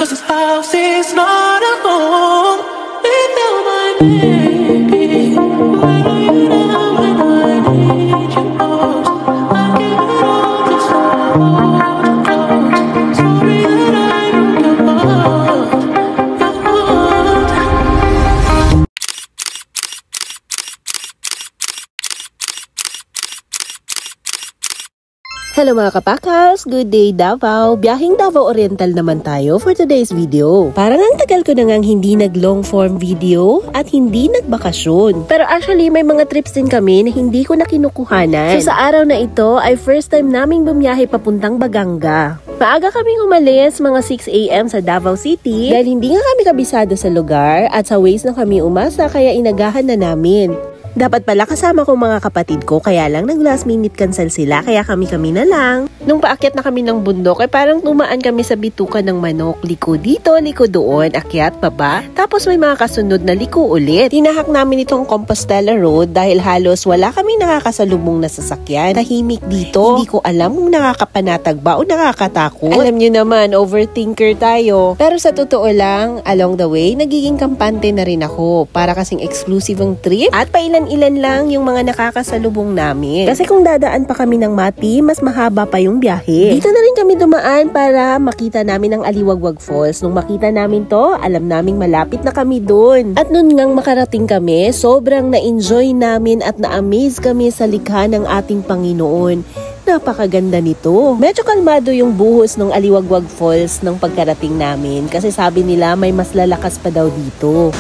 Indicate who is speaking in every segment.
Speaker 1: 'cause this house is not a home without my baby. Where are you now when I need you most? I give it all just to hold you close. Sorry that I broke your heart, your heart.
Speaker 2: Hello mga kapakals! Good day Davao! Biyaheng Davao Oriental naman tayo for today's video. Parang ang tagal ko na ngang hindi nag long form video at hindi nagbakasyon. Pero actually may mga trips din kami na hindi ko na kinukuhanan. So sa araw na ito ay first time naming bumiyahe papuntang Baganga. Maaga kaming umalis mga 6 AM sa Davao City dahil hindi nga kami kabisado sa lugar at sa Waze na kami umasa kaya inagahan na namin. Dapat pala kasama ko mga kapatid ko kaya lang nag last minute cancel sila kaya kami na lang. Nung paakyat na kami ng bundok ay parang tumaan kami sa bituka ng manok. Liko dito, liko doon, akyat, baba. Tapos may mga kasunod na liko ulit. Tinahak namin itong Compostela Road dahil halos wala kami nakakasalubong na sasakyan. Tahimik dito. Hindi ko alam kung nakakapanatag ba o nakakatakot. Alam nyo naman, overthinker tayo. Pero sa totoo lang, along the way, nagiging kampante na rin ako. Para kasing exclusive ang trip at ilan lang yung mga nakakasalubong namin. Kasi kung dadaan pa kami ng Mati, mas mahaba pa yung biyahe. Dito na rin kami dumaan para makita namin ang Aliwagwag Falls. Nung makita namin to, alam naming malapit na kami dun. At nun ngang makarating kami, sobrang na-enjoy namin at na-amaze kami sa likha ng ating Panginoon. Napakaganda nito. Medyo kalmado yung buhos ng Aliwagwag Falls nung pagkarating namin kasi sabi nila may mas lalakas pa daw dito.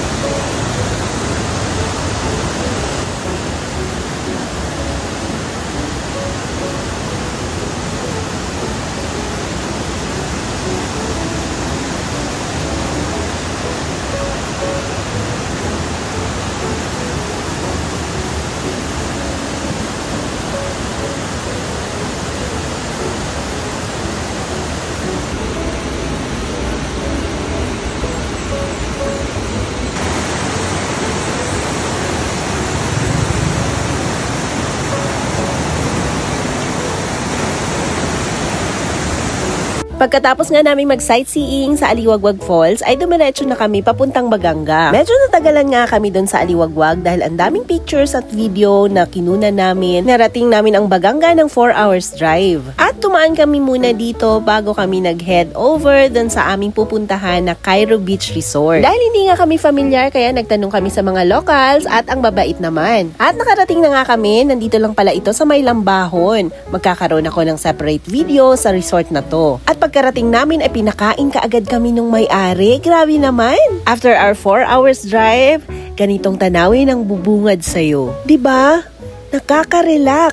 Speaker 2: Pagkatapos nga namin mag-sightseeing sa Aliwagwag Falls, ay dumiretso na kami papuntang Baganga. Medyo natagalan nga kami doon sa Aliwagwag dahil ang daming pictures at video na kinuna namin. Narating namin ang Baganga ng 4 hours drive. At tumaan kami muna dito bago kami nag-head over doon sa aming pupuntahan na Cairo Beach Resort. Dahil hindi nga kami familiar kaya nagtanong kami sa mga locals at ang babait naman. At nakarating na nga kami, nandito lang pala ito sa May Lambahon. Magkakaroon ako ng separate video sa resort na to. At pagkarating namin ay pinakain kaagad kami nung may-ari. Grabe naman! After our 4 hours drive, ganitong tanawin ang bubungad sa'yo. Diba? Nakaka-relax.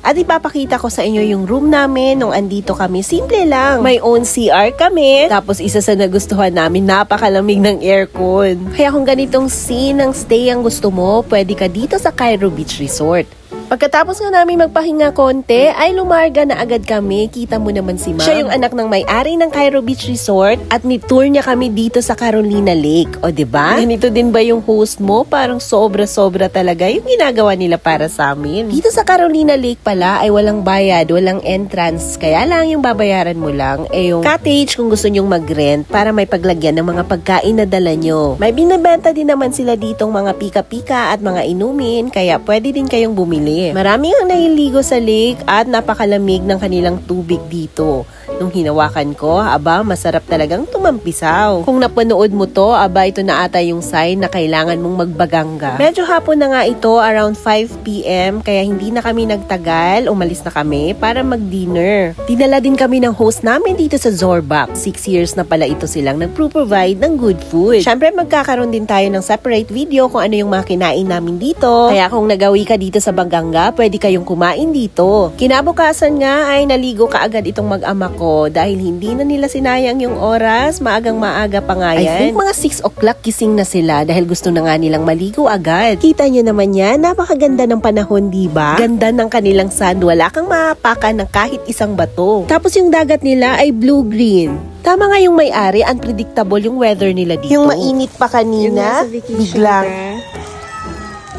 Speaker 2: At ipapakita ko sa inyo yung room namin nung andito kami. Simple lang. May own CR kami. Tapos isa sa nagustuhan namin, napakalamig ng aircon. Kaya kung ganitong scene ng stay ang gusto mo, pwede ka dito sa Cairo Beach Resort. Pagkatapos nga namin magpahinga konti, ay lumarga na agad kami. Kita mo naman si Ma'am. Siya yung anak ng may-ari ng Cairo Beach Resort at ni-tour niya kami dito sa Carolina Lake. O diba? Ganito din ba yung host mo? Parang sobra-sobra talaga yung ginagawa nila para sa amin. Dito sa Carolina Lake pala ay walang bayad, walang entrance. Kaya lang yung babayaran mo lang ay yung cottage kung gusto nyong mag-rent para may paglagyan ng mga pagkain na dala nyo. May binibenta din naman sila ditong mga pika-pika at mga inumin kaya pwede din kayong bumili. Maraming ang nahiligo sa lake at napakalamig ng kanilang tubig dito. Nung hinawakan ko, aba, masarap talagang tumampisaw. Kung napanood mo to, aba, ito na ata yung sign na kailangan mong magbaganga. Medyo hapon na nga ito, around 5 PM, kaya hindi na kami nagtagal, umalis na kami para mag-dinner. Dinala din kami ng host namin dito sa Zorbak. 6 years na pala ito silang nagpro-provide ng good food. Syempre, magkakaroon din tayo ng separate video kung ano yung mga kinain namin dito. Kaya kung nagawi ka dito sa Baganga, pwede kayong kumain dito. Kinabukasan nga ay naligo kaagad itong mag-ama ko dahil hindi na nila sinayang yung oras, maagang-maaga pa nga yan. I think mga 6 o'clock gising na sila dahil gusto na nga nilang maligo agad. Kita nyo naman yan, napakaganda ng panahon, diba? Ganda ng kanilang sand, wala kang maapakan ng kahit isang bato. Tapos yung dagat nila ay blue-green. Tama nga yung may-ari, unpredictable yung weather nila dito. Yung mainit pa kanina, biglang.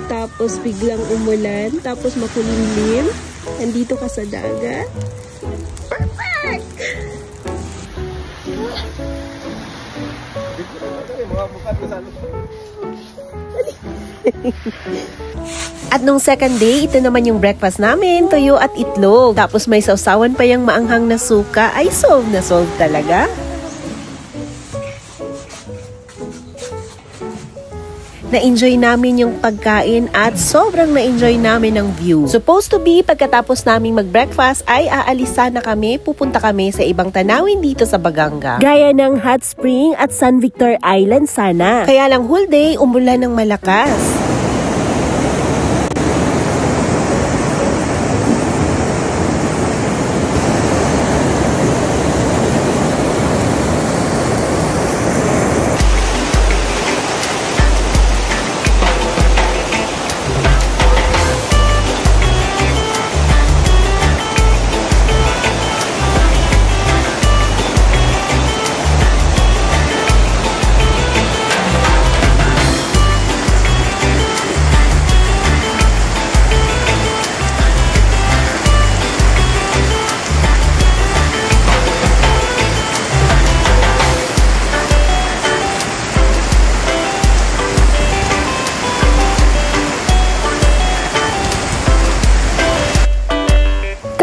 Speaker 2: Tapos biglang umulan, tapos makulimlim. Nandito ka sa dagat. Perfect! At nung second day, ito naman yung breakfast namin, tuyo at itlog. Tapos may sausawan pa yung maanghang na suka. Ay, solve na solve talaga. Na-enjoy namin yung pagkain at sobrang na-enjoy namin ang view. Supposed to be, pagkatapos naming mag-breakfast ay aalis sana kami, pupunta kami sa ibang tanawin dito sa Baganga. Gaya ng Hot Spring at San Victor Island sana. Kaya lang whole day, umulan ng malakas.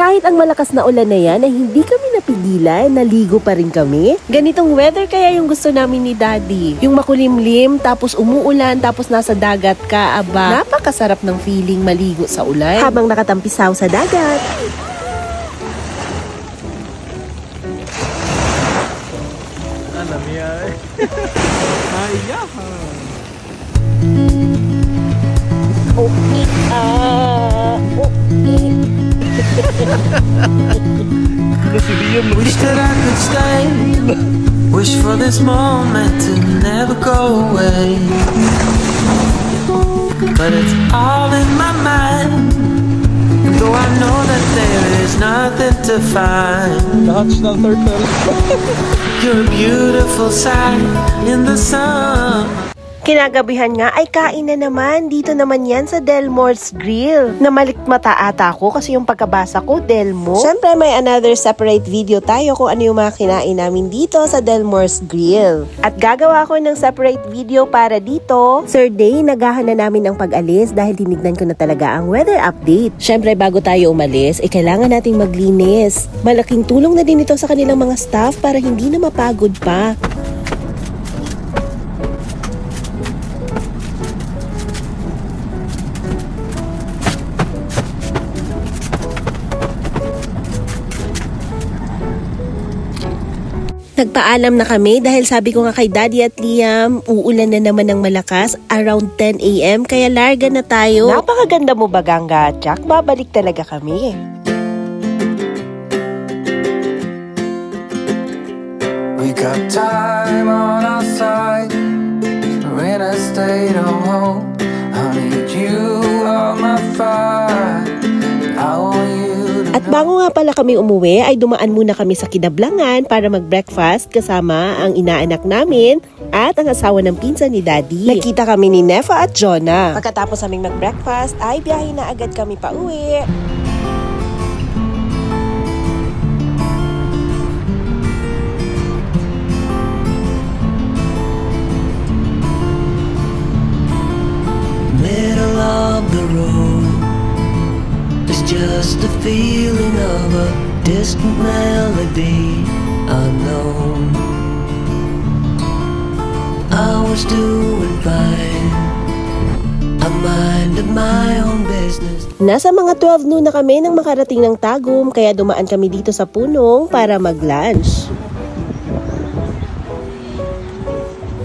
Speaker 2: Kahit ang malakas na ulan na yan ay hindi kami napigilan, naligo pa rin kami. Ganitong weather kaya yung gusto namin ni Daddy. Yung makulimlim, tapos umuulan, tapos nasa dagat ka, aba. Napakasarap ng feeling maligo sa ulan habang nakatampisaw sa dagat.
Speaker 3: Ano niya eh? Ayaha!
Speaker 1: Wish that I could stay. Wish for this moment to never go away. But it's all in my mind. Though I know that there is nothing to find. You're a beautiful sight in the sun.
Speaker 2: Kinagabihan nga ay kain na naman. Dito naman yan sa Delmore's Grill. Namalikmata ata ako kasi yung pagkabasa ko, Delmo. Siyempre may another separate video tayo kung ano yung mga kinain namin dito sa Delmore's Grill. At gagawa ko ng separate video para dito. Third day, nagahan na namin ang pag-alis dahil tinignan ko na talaga ang weather update. Siyempre bago tayo umalis, kailangan nating maglinis. Malaking tulong na din ito sa kanilang mga staff para hindi na mapagod pa. Nagpaalam na kami dahil sabi ko nga kay Daddy at Liam, uulan na naman ng malakas around 10 AM kaya larga na tayo. Napakaganda mo Baganga, Jack. Babalik talaga kami.
Speaker 1: We got time on our side. We're in a state of hope. I need you on my fire. I want you.
Speaker 2: At bago nga pala kami umuwi, ay dumaan muna kami sa Kidablangan para mag-breakfast kasama ang inaanak namin at ang asawa ng pinsan ni Daddy. Nagkita kami ni Nefa at Jonah. Pagkatapos aming mag-breakfast, ay biyahe na agad kami pa uwi.
Speaker 1: Middle of the road. Just the feeling of a distant melody unknown. I was doing fine. I minded my own business.
Speaker 2: Nasa mga 12 noon na kami nang makarating ng Tagum, kaya dumaan kami dito sa Punong para mag-lunch.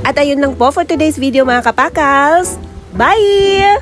Speaker 2: At ayun lang po for today's video mga kapakals. Bye!